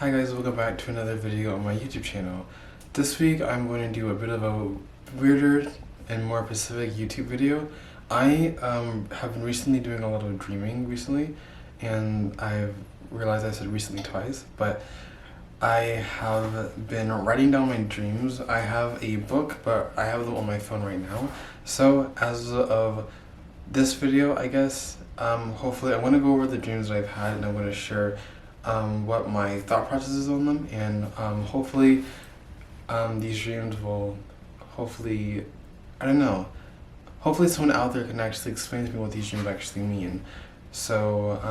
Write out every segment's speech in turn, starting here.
Hi guys, welcome back to another video on my YouTube channel. This week I'm going to do a bit of a weirder and more specific YouTube video. I have been recently doing a lot of dreaming recently, and I've realized I said recently twice, but I have been writing down my dreams. I have a book, but I have them on my phone right now. So as of this video, I guess, hopefully I'm going to go over the dreams that I've had, and I'm going to share what my thought process is on them, and hopefully these dreams will hopefully, I don't know, hopefully someone out there can actually explain to me what these dreams actually mean. So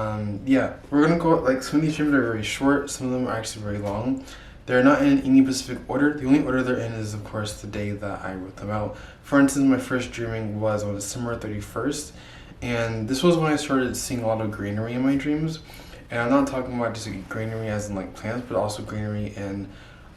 yeah, we're gonna go, like, some of these dreams are very short, some of them are actually very long. They're not in any specific order. The only order they're in is, of course, the day that I wrote them out. For instance, my first dreaming was on December 31st, and this was when I started seeing a lot of greenery in my dreams. And I'm not talking about just greenery as in like plants, but also greenery in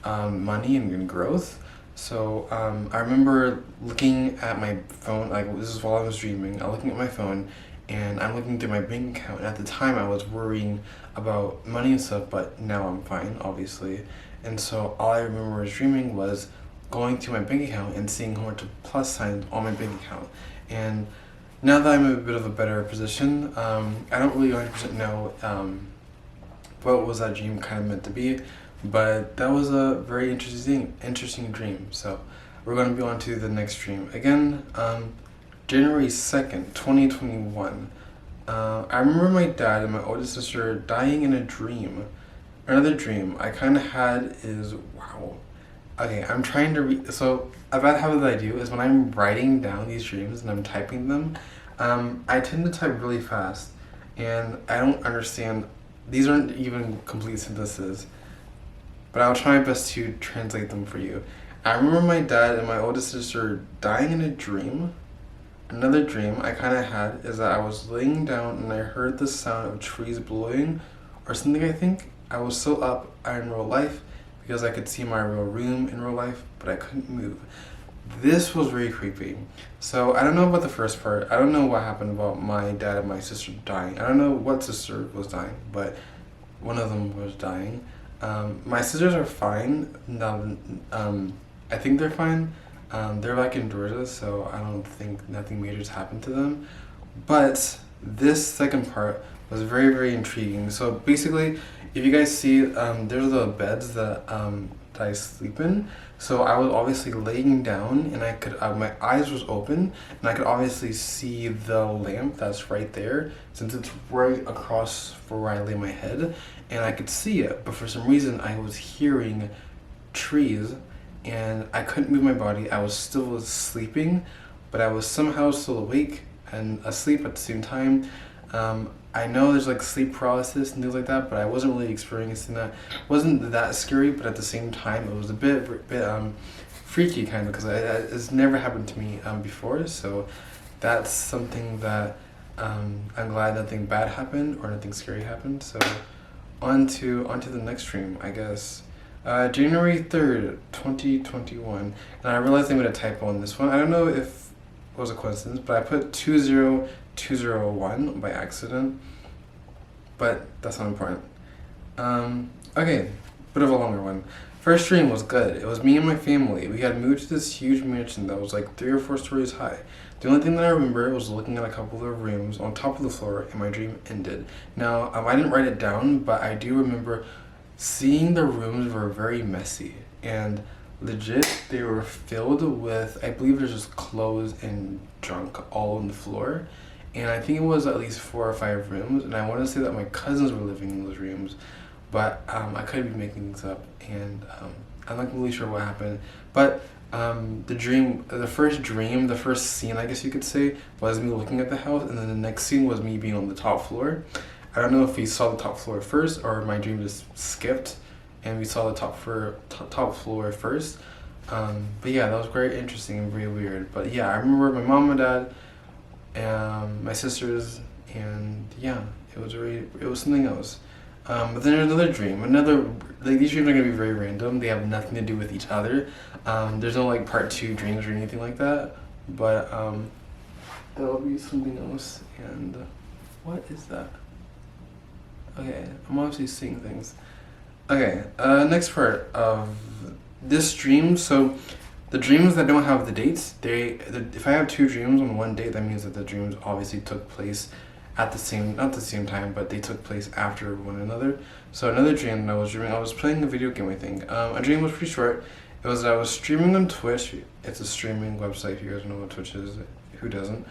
money and in growth. So I remember looking at my phone, like this is while I was dreaming, I'm looking at my phone and I'm looking through my bank account. And at the time I was worrying about money and stuff, but now I'm fine, obviously. And so all I remember was dreaming was going through my bank account and seeing a whole bunch of plus signs on my bank account. And now that I'm in a bit of a better position, I don't really 100% know what was that dream kind of meant to be, but that was a very interesting dream. So we're going to be on to the next dream. Again, January 2nd, 2021. I remember my dad and my oldest sister dying in a dream. Another dream I kind of had is, wow. Okay, I'm trying to read. So a bad habit that I do is when I'm writing down these dreams and I'm typing them, I tend to type really fast, and I don't understand. These aren't even complete sentences, but I'll try my best to translate them for you. I remember my dad and my oldest sister dying in a dream. Another dream I kind of had is that I was laying down and I heard the sound of trees blowing or something, I think. I was still up in real life because I could see my real room in real life, but I couldn't move. This was very creepy. So I don't know about the first part. I don't know what happened about my dad and my sister dying. I don't know what sister was dying, but one of them was dying. My sisters are fine. Now, I think they're fine. They're back in Georgia, so I don't think nothing major's happened to them. But this second part was very, very intriguing. So basically, if you guys see, there's the beds that I sleep in. So I was obviously laying down, and I could, my eyes was open, and I could obviously see the lamp that's right there, since it's right across from where I lay my head, and I could see it. But for some reason, I was hearing trees, and I couldn't move my body. I was still sleeping, but I was somehow still awake and asleep at the same time. I know there's like sleep paralysis and things like that, but I wasn't really experiencing that. It wasn't that scary, but at the same time, it was a bit freaky kind of, because it's never happened to me before. So that's something that I'm glad nothing bad happened or nothing scary happened. So on to the next dream, I guess. January 3rd, 2021, and I realized I made a typo on this one. I don't know if it was a coincidence, but I put 20201 by accident, but that's not important. Okay, bit of a longer one. First dream was good. It was me and my family. We had moved to this huge mansion that was like 3 or 4 stories high. The only thing that I remember was looking at a couple of rooms on top of the floor, and my dream ended. Now, I didn't write it down, but I do remember seeing the rooms were very messy, and legit, they were filled with, I believe there's just clothes and junk all on the floor. And I think it was at least 4 or 5 rooms, and I want to say that my cousins were living in those rooms, but I could be making things up, and I'm not really sure what happened. But the first scene, I guess you could say, was me looking at the house, and then the next scene was me being on the top floor. I don't know if we saw the top floor first, or my dream just skipped and we saw the top floor first. But yeah, that was very interesting and very weird. But yeah, I remember my mom and dad, and my sisters, and yeah, it was something else. But then there's another dream. Like, these dreams are gonna be very random. They have nothing to do with each other. There's no like part 2 dreams or anything like that. But it'll be something else. And what is that? Okay, I'm obviously seeing things. Okay, next part of this dream. So, the dreams that don't have the dates, if I have two dreams on one date, that means that the dreams obviously took place at the same, not the same time, but they took place after one another. So another dream that I was dreaming, I was playing a video game, I think. A dream was pretty short. It was that I was streaming on Twitch. It's a streaming website. If you guys know what Twitch is, who doesn't?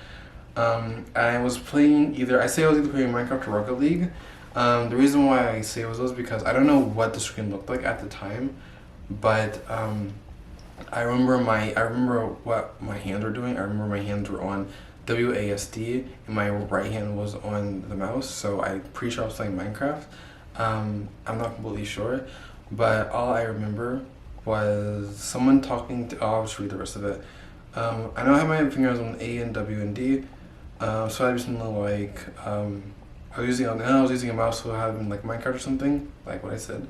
I was playing I say I was either playing Minecraft or Rocket League. The reason why I say it was because I don't know what the screen looked like at the time, but I remember what my hands were doing. I remember my hands were on WASD and my right hand was on the mouse. So I'm pretty sure I was playing Minecraft. I'm not completely sure, but all I remember was someone talking to. I'll just read the rest of it. I know I have my fingers on A and W and D. So I just know like I was using a mouse, so I had like Minecraft or something, like what I said.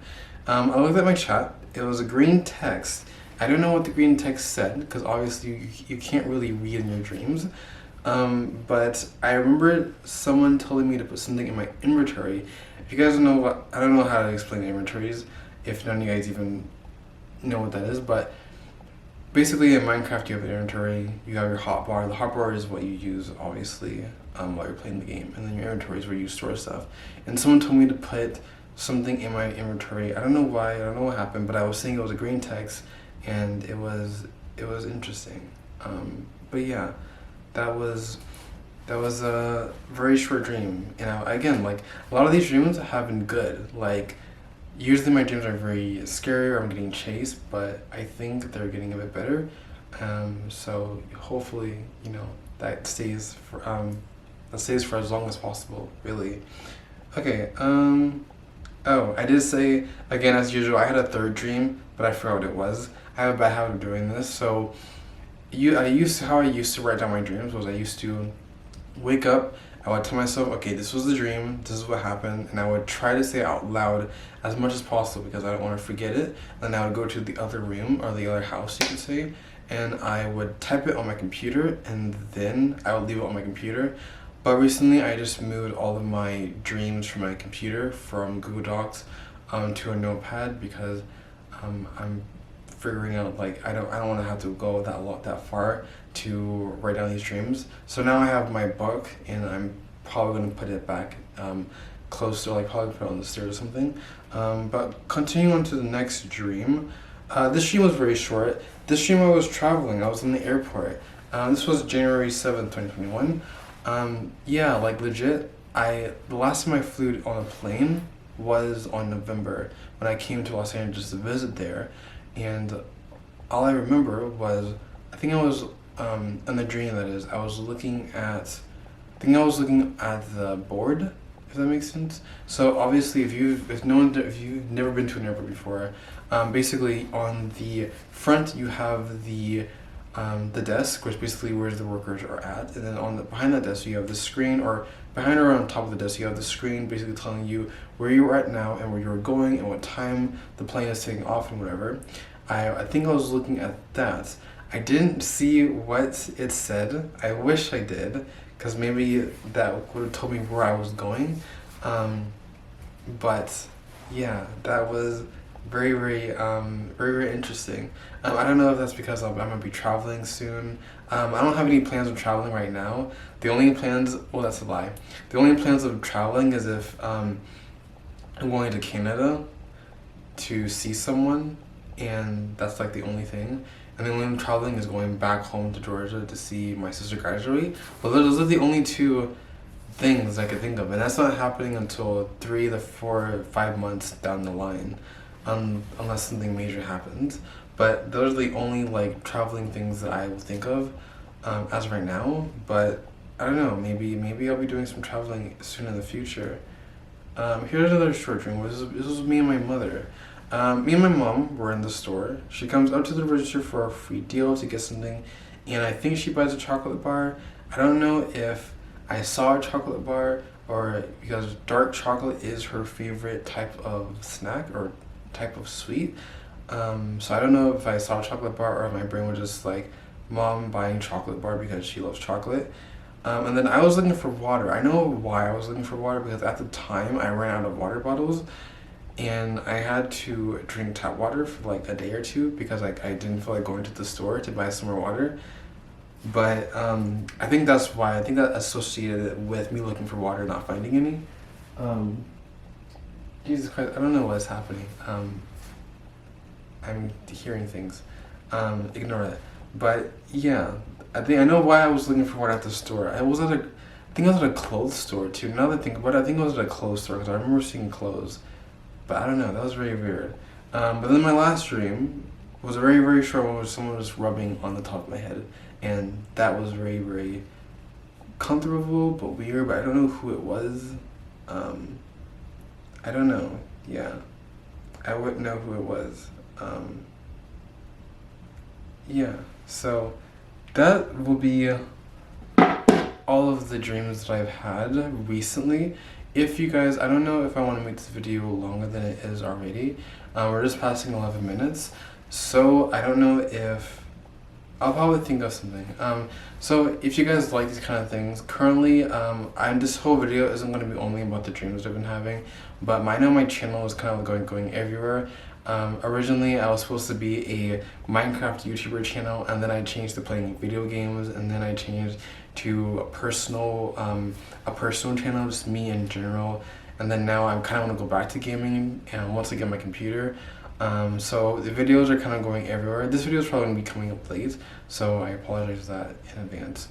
I looked at my chat. It was a green text. I don't know what the green text said because obviously you can't really read in your dreams. But I remember someone telling me to put something in my inventory. If you guys know I don't know how to explain inventories. If none of you guys even know what that is, but basically in Minecraft you have an inventory, you have your hotbar. The hotbar is what you use obviously while you're playing the game, and then your inventory is where you store stuff. And someone told me to put something in my inventory. I don't know why, I don't know what happened, but I was saying it was a green text, and it was interesting. But yeah, that was a very short dream. You know, again, like a lot of these dreams have been good. Like usually my dreams are very scary or I'm getting chased, but I think they're getting a bit better. So hopefully, you know, that stays for as long as possible, really. Okay, oh, I did say, again, as usual, I had a third dream, but I forgot what it was. I have a bad habit of doing this, so how I used to write down my dreams was I used to wake up, I would tell myself, okay, this was the dream, this is what happened, and I would try to say it out loud as much as possible because I don't want to forget it. Then I would go to the other room, or the other house, you could say, and I would type it on my computer, and then I would leave it on my computer. But recently, I just moved all of my dreams from my computer from Google Docs to a notepad because I'm figuring out like I don't want to have to go that far to write down these dreams. So now I have my book, and I'm probably gonna put it back closer, like probably put it on the stairs or something. But continuing on to the next dream. This dream was very short. This dream I was traveling. I was in the airport. This was January 7th, 2021. Yeah, like legit, the last time I flew on a plane was on November when I came to Los Angeles to visit there, and all I remember was, I think I was, in the dream that is, I was looking at the board, if that makes sense. So obviously if you've never been to an airport before, basically on the front you have the desk, which basically where the workers are at, and then behind that desk you have the screen, or behind or on top of the desk you have the screen basically telling you where you are at now and where you're going and what time the plane is taking off and whatever. I think I was looking at that. I didn't see what it said. I wish I did, because maybe that would have told me where I was going. But yeah, that was very, very, very interesting. I don't know if that's because I'm gonna be traveling soon. I don't have any plans of traveling right now. The only plans, well, that's a lie. The only plans of traveling is if I'm going to Canada to see someone, and that's like the only thing. And the only traveling is going back home to Georgia to see my sister graduate. But those are the only two things I could think of, and that's not happening until 3 to 4 or 5 months down the line, unless something major happens. But those are the only like traveling things that I will think of as of right now. But I don't know, maybe I'll be doing some traveling soon in the future. Here's another short dream. This was me and my mother. Me and my mom were in the store. She comes up to the register for a free deal to get something, and I think she buys a chocolate bar. I don't know if I saw a chocolate bar or because dark chocolate is her favorite type of snack or type of sweet. So I don't know if I saw a chocolate bar or if my brain was just like, mom buying chocolate bar because she loves chocolate. And then I was looking for water. I know why I was looking for water, because at the time I ran out of water bottles. and I had to drink tap water for like a day or two because like I didn't feel like going to the store to buy some more water. But I think that's why. I think that associated it with me looking for water, not finding any. Jesus Christ, I don't know what's happening. I'm hearing things. Ignore it. But yeah, I know why I was looking for water at the store. I think I was at a clothes store too. Now that I think about it, I think I was at a clothes store because I remember seeing clothes. But I don't know, that was very weird. But then my last dream was a very, very short one where someone was rubbing on the top of my head. And that was very, very comfortable but weird, but I don't know who it was. I don't know, yeah. I wouldn't know who it was. Yeah, so that will be all of the dreams that I've had recently. If you guys, I don't know if I want to make this video longer than it is already. We're just passing 11 minutes, so I don't know if I'll probably think of something. So if you guys like these kind of things, currently, this whole video isn't going to be only about the dreams I've been having, but I know my channel is kind of going everywhere. Originally, I was supposed to be a Minecraft YouTuber channel, and then I changed to playing video games, and then I changed to a personal channel, just me in general, and then now I kind of want to go back to gaming, and once I get my computer. So the videos are kind of going everywhere. This video is probably going to be coming up late, so I apologize for that in advance.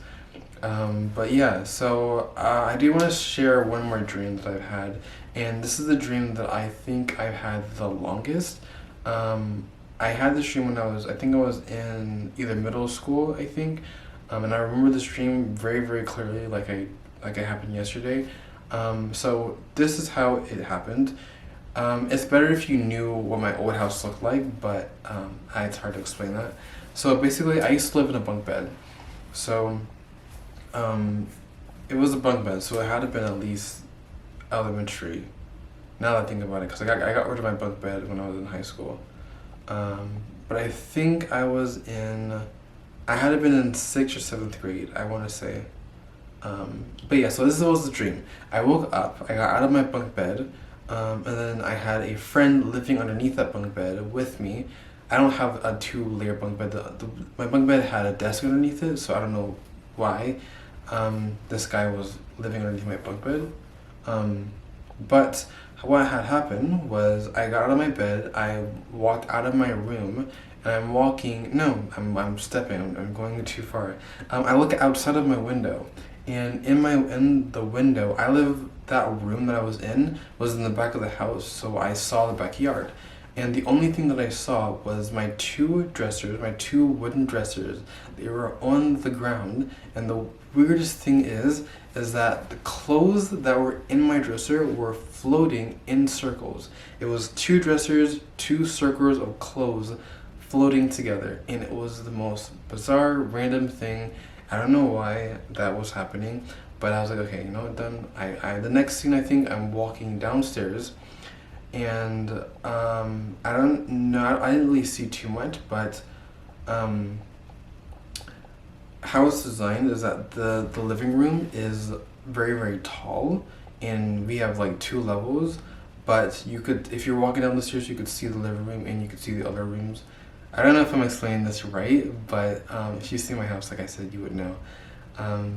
But yeah, so I do want to share one more dream that I've had, and this is the dream that I think I've had the longest. I had this dream when I think I was in either middle school, I think, and I remember this dream very, very clearly, like it happened yesterday. So this is how it happened. It's better if you knew what my old house looked like, but it's hard to explain that. So basically, I used to live in a bunk bed. So it was a bunk bed, so it had to have been at least elementary. Now that I think about it, because I got rid of my bunk bed when I was in high school. But I think I had to have been in 6th or 7th grade, I want to say. But yeah, so this was the dream. I woke up, I got out of my bunk bed, and then I had a friend living underneath that bunk bed with me. I don't have a 2-layer bunk bed. My bunk bed had a desk underneath it, so I don't know why this guy was living underneath my bunk bed. But what had happened was I got out of my bed, I walked out of my room, and I'm going too far. I look outside of my window, and in the window, that room that I was in was in the back of the house, so I saw the backyard. And the only thing that I saw was my 2 wooden dressers. They were on the ground, and the weirdest thing is that the clothes that were in my dresser were floating in circles. It was 2 dressers, 2 circles of clothes floating together, and it was the most bizarre, random thing. I don't know why that was happening, but I was like, okay, you know what, then the next scene, I think I'm walking downstairs, and I don't know, I didn't really see too much, but how it's designed is that the living room is very, very tall, and we have like 2 levels, but if you're walking down the stairs, you could see the living room and you could see the other rooms. I don't know if I'm explaining this right, but if you see my house, like I said, you would know.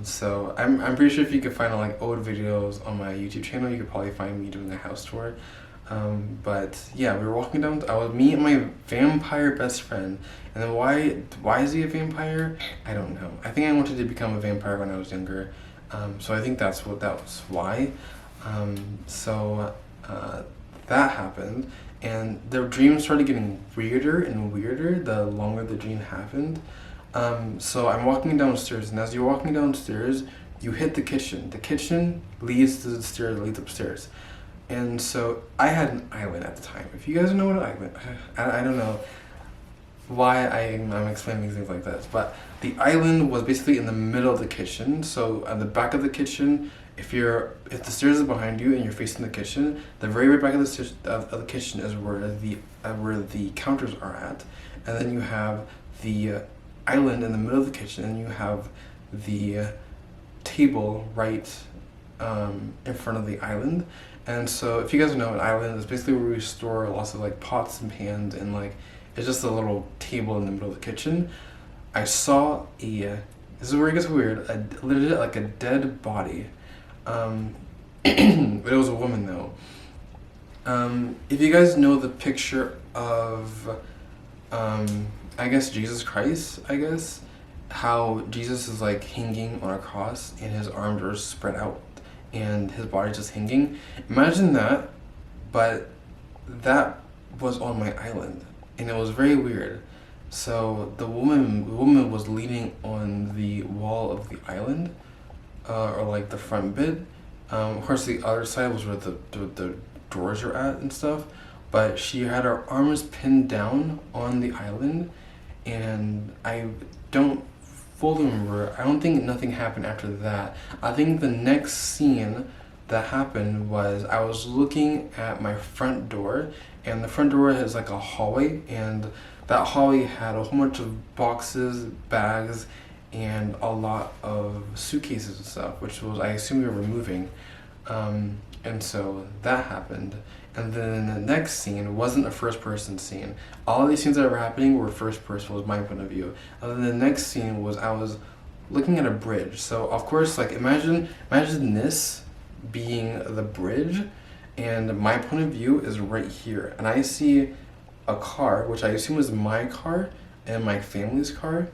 So I'm pretty sure if you could find like old videos on my YouTube channel, you could probably find me doing a house tour. But yeah, we were walking down. I was me and my vampire best friend. And then why is he a vampire? I don't know. I think I wanted to become a vampire when I was younger. So I think that was why. That happened, and the dream started getting weirder and weirder the longer the dream happened. So I'm walking downstairs, and as you're walking downstairs, you hit the kitchen. The kitchen leads to the stairs, leads upstairs. And so I had an island at the time. If you guys know what an island, I don't know why I'm explaining things like this, but the island was basically in the middle of the kitchen. So at the back of the kitchen, if the stairs are behind you and you're facing the kitchen, the very back of the stairs of the kitchen is where the counters are at, and then you have the island in the middle of the kitchen, and you have the table right in front of the island. And so if you guys know, an island is basically where we store lots of like pots and pans, and like it's just a little table in the middle of the kitchen. I saw a, this is where it gets weird, a legit like a dead body. But it was a woman though. If you guys know the picture of, I guess Jesus Christ, I guess, how Jesus is like hanging on a cross and his arms are spread out and his body's just hanging. Imagine that, but that was on my island, and it was very weird. So the woman was leaning on the wall of the island, or like the front bit. Of course, the other side was where the drawers are at and stuff. But she had her arms pinned down on the island, and I don't fully remember. I don't think nothing happened after that. I think the next scene that happened was I was looking at my front door, and the front door has like a hallway, and that hallway had a whole bunch of boxes, bags, and a lot of suitcases and stuff, which was, I assume, we were moving. And so that happened. And then the next scene wasn't a first person scene. All of these scenes that were happening were first person, was my point of view. And then the next scene was I was looking at a bridge. So of course, like imagine this being the bridge, and my point of view is right here. And I see a car, which I assume is my car and my family's car.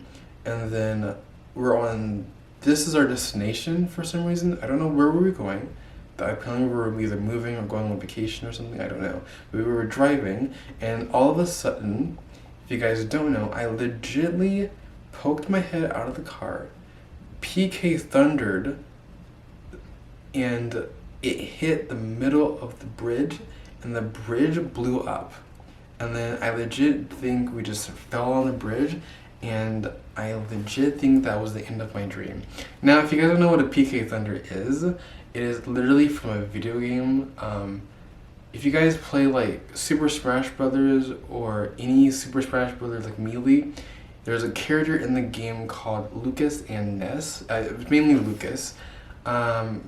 And then we're on, this is our destination for some reason. I don't know where were we going. Apparently we were either moving or going on vacation or something, I don't know. We were driving, and all of a sudden, if you guys don't know, I legitly poked my head out of the car, PK thundered, and it hit the middle of the bridge, and the bridge blew up. And then I legit think we just fell on the bridge, and I legit think that was the end of my dream. Now, if you guys don't know what a PK thunder is, it is literally from a video game. If you guys play like Super Smash Brothers or any Super Smash Brothers like Melee, there's a character in the game called Lucas and Ness. Mainly Lucas.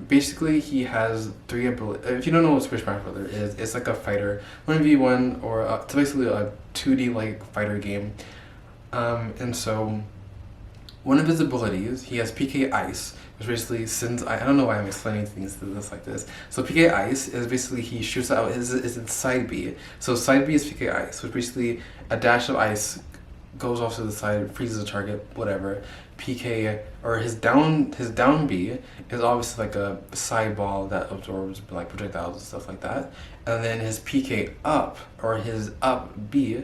Basically, he has 3 abilities. If you don't know what Super Smash Brothers is, it's like a fighter, 1v1, or it's basically a 2D like fighter game. And so one of his abilities, he has PK Ice, which basically sends, I don't know why I'm explaining things to this like this. So PK Ice is basically, he shoots out his side B. So side B is PK Ice, which basically a dash of ice goes off to the side, freezes the target, whatever. PK, or his down B is obviously like a side ball that absorbs like projectiles and stuff like that. And then his PK up, or his up B,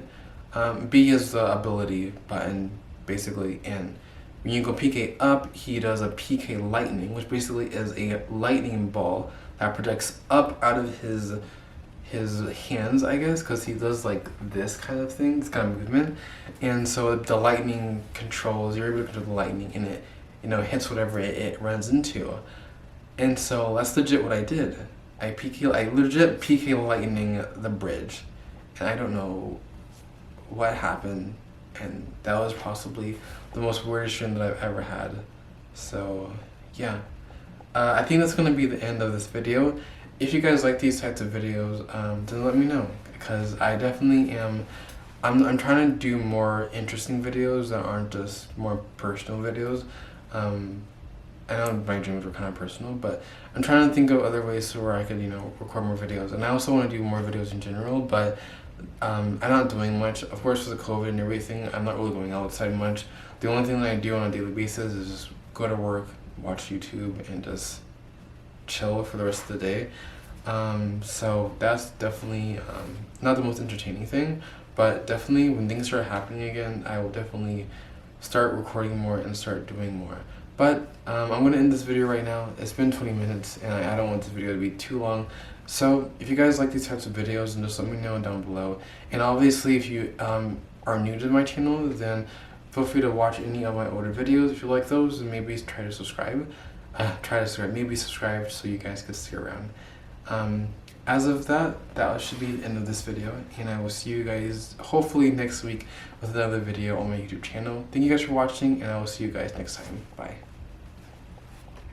B is the ability button basically, and when you go PK up, he does a PK lightning, which basically is a lightning ball that projects up out of his hands, I guess, because he does like this kind of thing, this kind of movement. And so the lightning controls, you're able to control the lightning, and it, you know, hits whatever it runs into. And so that's legit what I did. I legit PK lightning the bridge, and I don't know what happened, and that was possibly the most weirdest dream that I've ever had. So yeah, I think that's gonna be the end of this video. If you guys like these types of videos, then let me know, because I definitely am. I'm trying to do more interesting videos that aren't just more personal videos. I know my dreams were kind of personal, but I'm trying to think of other ways where I could, you know, record more videos. And I also want to do more videos in general, but I'm not doing much. Of course, with the COVID and everything, I'm not really going outside much. The only thing that I do on a daily basis is just go to work, watch YouTube, and just chill for the rest of the day. So that's definitely not the most entertaining thing, but definitely when things start happening again, I will definitely start recording more and start doing more. But I'm going to end this video right now. It's been 20 minutes, and I don't want this video to be too long. So if you guys like these types of videos, then just let me know down below. And obviously, if you are new to my channel, then feel free to watch any of my older videos if you like those, and maybe try to subscribe. Maybe subscribe so you guys can stick around. As of that should be the end of this video, and I will see you guys hopefully next week with another video on my YouTube channel. Thank you guys for watching, and I will see you guys next time. Bye.